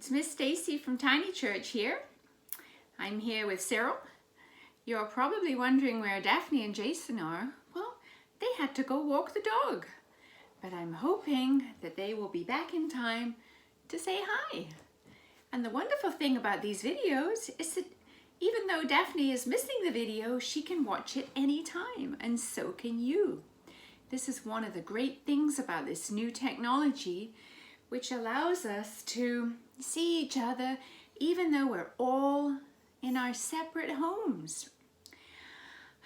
It's Miss Stacy from Tiny Church here. I'm here with Cyril. You're probably wondering where Daphne and Jason are. Well, they had to go walk the dog, but I'm hoping that they will be back in time to say hi. And the wonderful thing about these videos is that even though Daphne is missing the video, she can watch it anytime, and so can you. This is one of the great things about this new technology, which allows us to see each other even though we're all in our separate homes.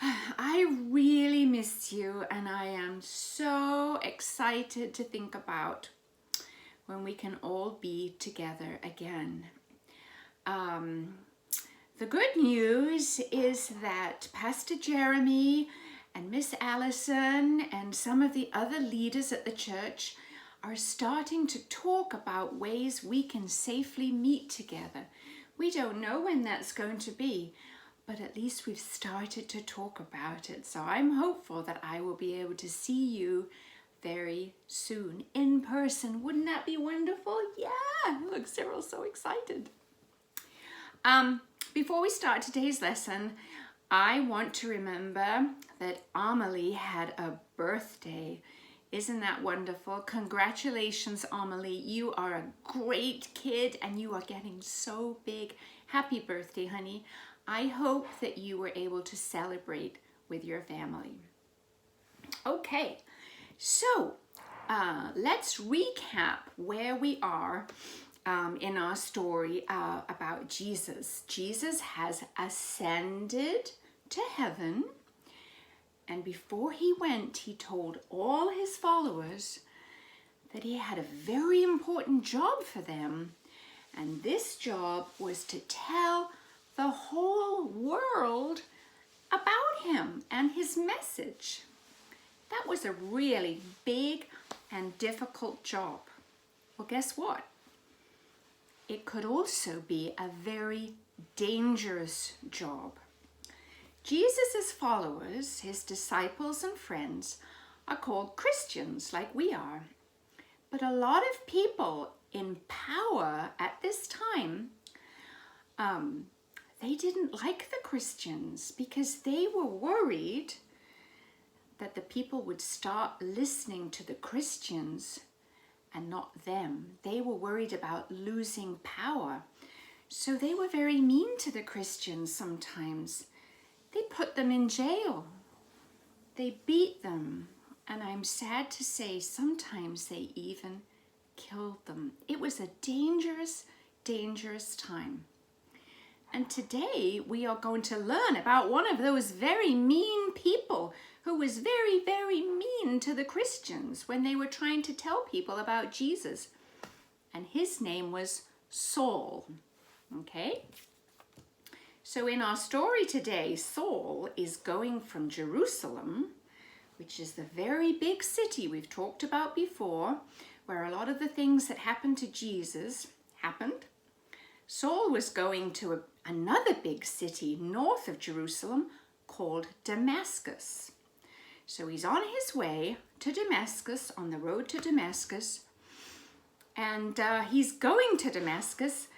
I really miss you, and I am so excited to think about when we can all be together again. The good news is that Pastor Jeremy and Miss Allison and some of the other leaders at the church are starting to talk about ways we can safely meet together. We don't know when that's going to be, but at least we've started to talk about it. So I'm hopeful that I will be able to see you very soon in person. Wouldn't that be wonderful? Yeah, look, Cyril's so excited. Before we start today's lesson, I want to remember that Amelie had a birthday. Isn't that wonderful? Congratulations, Amelie. You are a great kid and you are getting so big. Happy birthday, honey. I hope that you were able to celebrate with your family. Okay, so let's recap where we are in our story about Jesus. Jesus has ascended to heaven. And before he went, he told all his followers that he had a very important job for them. And this job was to tell the whole world about him and his message. That was a really big and difficult job. Well, guess what? It could also be a very dangerous job. Jesus' followers, his disciples and friends, are called Christians like we are. But a lot of people in power at this time, they didn't like the Christians because they were worried that the people would start listening to the Christians and not them. They were worried about losing power. So they were very mean to the Christians sometimes. They put them in jail. They beat them. And I'm sad to say sometimes they even killed them. It was a dangerous, dangerous time. And today we are going to learn about one of those very mean people who was very, very mean to the Christians when they were trying to tell people about Jesus. And his name was Saul. Okay? So in our story today, Saul is going from Jerusalem, which is the very big city we've talked about before, where a lot of the things that happened to Jesus happened. Saul was going to another big city north of Jerusalem called Damascus. So he's on his way to Damascus, on the road to Damascus, and he's going to Damascus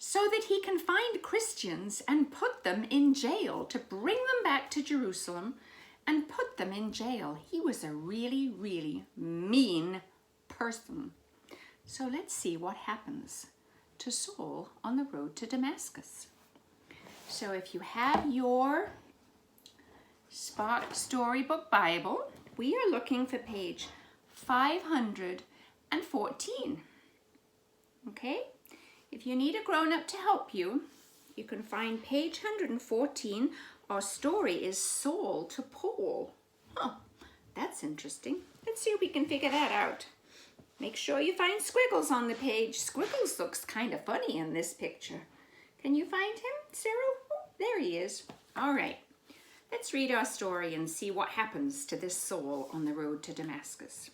so that he can find Christians and put them in jail, to bring them back to Jerusalem and put them in jail. He was a really, really mean person. So let's see what happens to Saul on the road to Damascus. So if you have your Spark Storybook Bible, we are looking for page 514. Okay? If you need a grown-up to help you, you can find page 114. Our story is Saul to Paul. Huh, that's interesting. Let's see if we can figure that out. Make sure you find Squiggles on the page. Squiggles looks kind of funny in this picture. Can you find him, Cyril? Oh, there he is. All right. Let's read our story and see what happens to this Saul on the road to Damascus.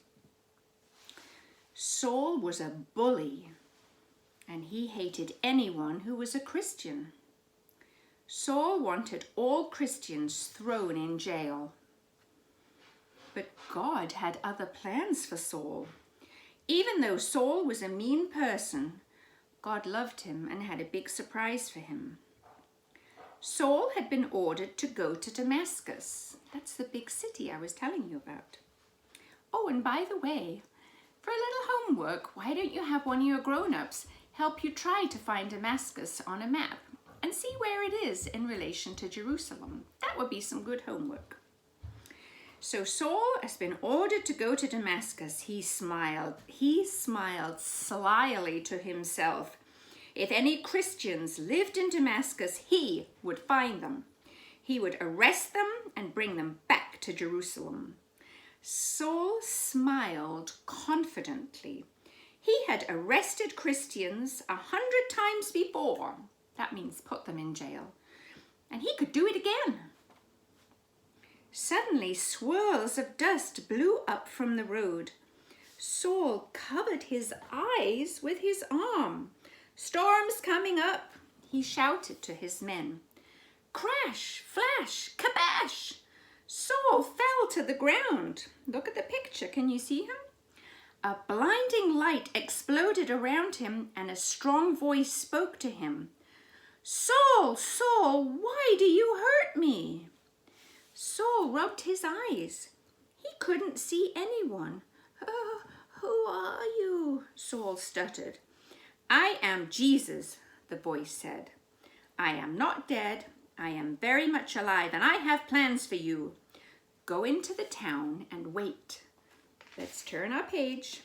Saul was a bully, and he hated anyone who was a Christian. Saul wanted all Christians thrown in jail. But God had other plans for Saul. Even though Saul was a mean person, God loved him and had a big surprise for him. Saul had been ordered to go to Damascus. That's the big city I was telling you about. Oh, and by the way, for a little homework, why don't you have one of your grown-ups help you try to find Damascus on a map and see where it is in relation to Jerusalem? That would be some good homework. So Saul has been ordered to go to Damascus. He smiled slyly to himself. If any Christians lived in Damascus, he would find them. He would arrest them and bring them back to Jerusalem. Saul smiled confidently. He had arrested Christians 100 times before. That means put them in jail. And he could do it again. Suddenly, swirls of dust blew up from the road. Saul covered his eyes with his arm. "Storm's coming up," he shouted to his men. Crash, flash, kabash! Saul fell to the ground. Look at the picture. Can you see him? A blinding light exploded around him, and a strong voice spoke to him. "Saul, Saul, why do you hurt me?" Saul rubbed his eyes. He couldn't see anyone. Who are you?" Saul stuttered. "I am Jesus," the voice said. "I am not dead. I am very much alive, and I have plans for you. Go into the town and wait." Let's turn our page.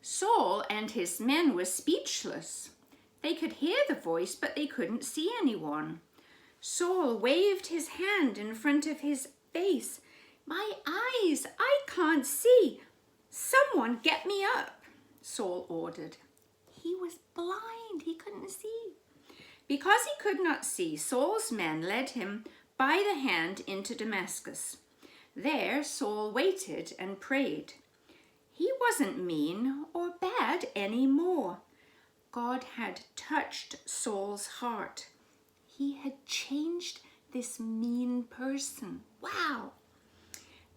Saul and his men were speechless. They could hear the voice, but they couldn't see anyone. Saul waved his hand in front of his face. "My eyes, I can't see. Someone get me up," Saul ordered. He was blind, he couldn't see. Because he could not see, Saul's men led him by the hand into Damascus. There Saul waited and prayed. He wasn't mean or bad anymore. God had touched Saul's heart. He had changed this mean person. Wow!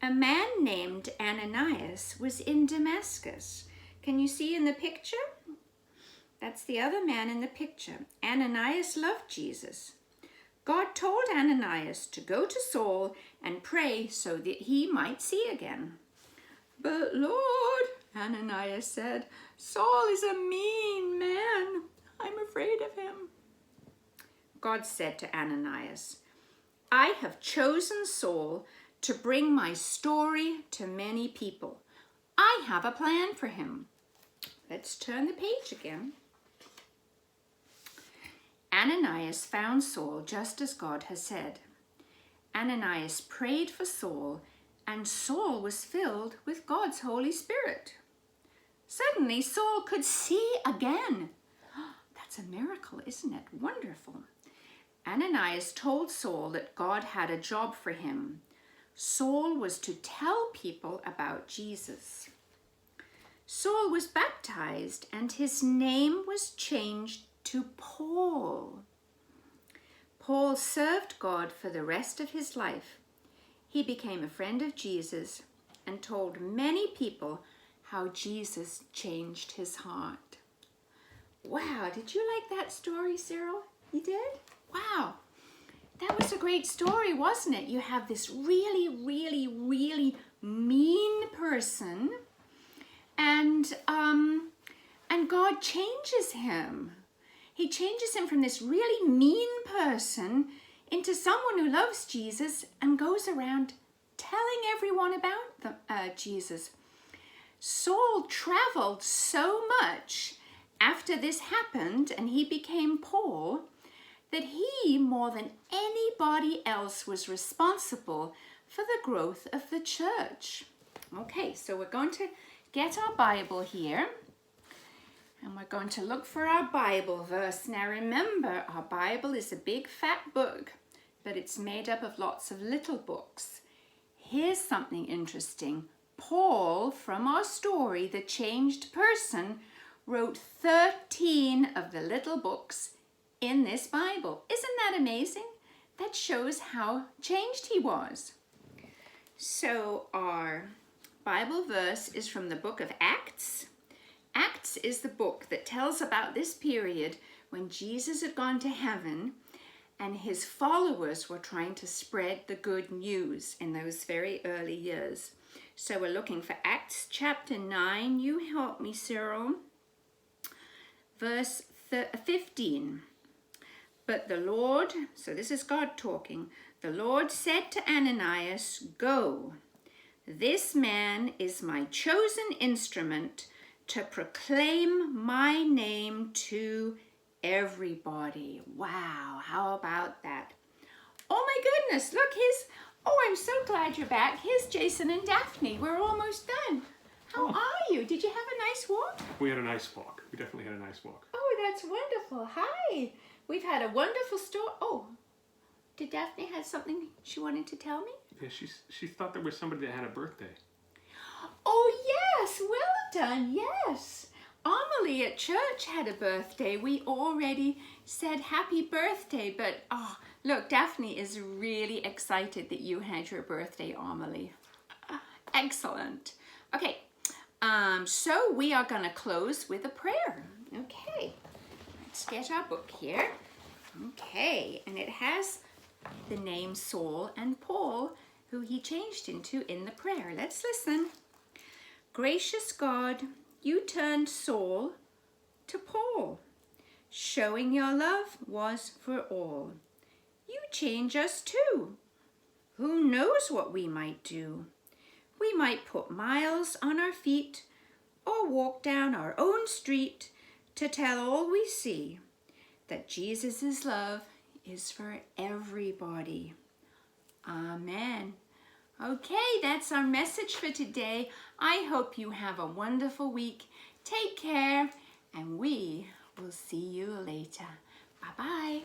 A man named Ananias was in Damascus. Can you see in the picture? That's the other man in the picture. Ananias loved Jesus. God told Ananias to go to Saul and pray so that he might see again. "But Lord," Ananias said, "Saul is a mean man. I'm afraid of him." God said to Ananias, "I have chosen Saul to bring my story to many people. I have a plan for him." Let's turn the page again. Ananias found Saul just as God had said. Ananias prayed for Saul, and Saul was filled with God's Holy Spirit. Suddenly, Saul could see again. That's a miracle, isn't it? Wonderful. Ananias told Saul that God had a job for him. Saul was to tell people about Jesus. Saul was baptized, and his name was changed to Paul. Paul served God for the rest of his life. He became a friend of Jesus and told many people how Jesus changed his heart. Wow, did you like that story, Cyril? You did? Wow, that was a great story, wasn't it? You have this really, really, really mean person, and God changes him. He changes him from this really mean person into someone who loves Jesus and goes around telling everyone about Jesus. Saul traveled so much after this happened and he became Paul that he, more than anybody else, was responsible for the growth of the church. Okay, so we're going to get our Bible here. And we're going to look for our Bible verse. Now remember, our Bible is a big fat book, but it's made up of lots of little books. Here's something interesting. Paul, from our story, the changed person, wrote 13 of the little books in this Bible. Isn't that amazing? That shows how changed he was. So our Bible verse is from the book of Acts. Acts is the book that tells about this period when Jesus had gone to heaven and his followers were trying to spread the good news in those very early years. So we're looking for Acts chapter 9. You help me, Cyril. Verse 15. But the Lord, so this is God talking, the Lord said to Ananias, "Go. This man is my chosen instrument to proclaim my name to everybody." Wow, how about that? Oh my goodness, look, I'm so glad you're back. Here's Jason and Daphne. We're almost done. How are you? Did you have a nice walk? We had a nice walk. We definitely had a nice walk. Oh, that's wonderful. Hi. We've had a wonderful story. Oh, did Daphne have something she wanted to tell me? Yeah, she thought there was somebody that had a birthday. Oh, yes. Well done. Yes. Amelie at church had a birthday. We already said happy birthday, but look, Daphne is really excited that you had your birthday, Amelie. Excellent. Okay, so we are going to close with a prayer. Okay, let's get our book here. Okay, and it has the name Saul and Paul, who he changed into in the prayer. Let's listen. Gracious God, you turned Saul to Paul. Showing your love was for all. You change us too. Who knows what we might do? We might put miles on our feet or walk down our own street to tell all we see that Jesus' love is for everybody. Amen. Okay, that's our message for today. I hope you have a wonderful week. Take care, and we will see you later. Bye-bye.